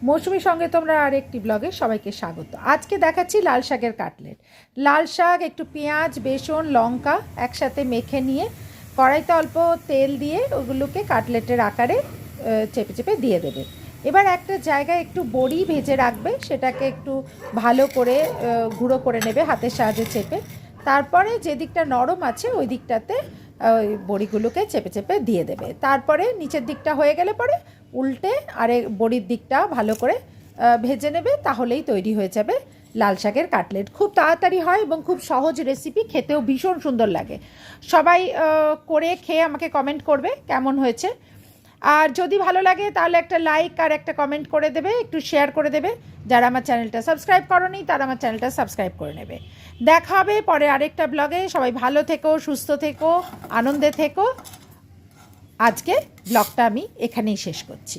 মৌসুমি সঙ্গে তোমরা আরেকটি ব্লগে সবাইকে স্বাগত। আজকে দেখাচ্ছি লাল শাকের কাটলেট। লাল শাক একটু পেঁয়াজ, বেসন, লঙ্কা একসাথে মেখে নিয়ে কড়াইতে অল্প তেল দিয়ে ওগুলোকে কাটলেটের আকারে চেপে চেপে দিয়ে দেবে। এবার একটা জায়গায় একটু বড়ি ভেজে রাখবে, সেটাকে একটু ভালো করে গুঁড়ো করে নেবে হাতের সাহায্যে চেপে। তারপরে যে দিকটা নরম আছে ওই দিকটাতে ওই বড়িগুলোকে চেপে চেপে দিয়ে দেবে। তারপরে নিচের দিকটা হয়ে গেলে পরে উল্টে বড়ির দিকটা ভালো করে ভেজে নেবে, তাহলেই তৈরি হয়ে যাবে লাল শাকের কাটলেট। খুব তাড়াতাড়ি হয় এবং খুব সহজ রেসিপি, খেতেও ভীষণ সুন্দর লাগে। সবাই করে খেয়ে আমাকে কমেন্ট করবে কেমন হয়েছে। আর যদি ভালো লাগে তাহলে একটা লাইক আর একটা কমেন্ট করে দেবে, একটু শেয়ার করে দেবে। যারা আমার চ্যানেলটা সাবস্ক্রাইব করোনি তারা আমার চ্যানেলটা সাবস্ক্রাইব করে নেবে। দেখা হবে পরে আরেকটা ব্লগে। সবাই ভালো থেকো, সুস্থ থেকো, আনন্দে থেকো। আজকে ব্লগটা আমি এখানেই শেষ করছি।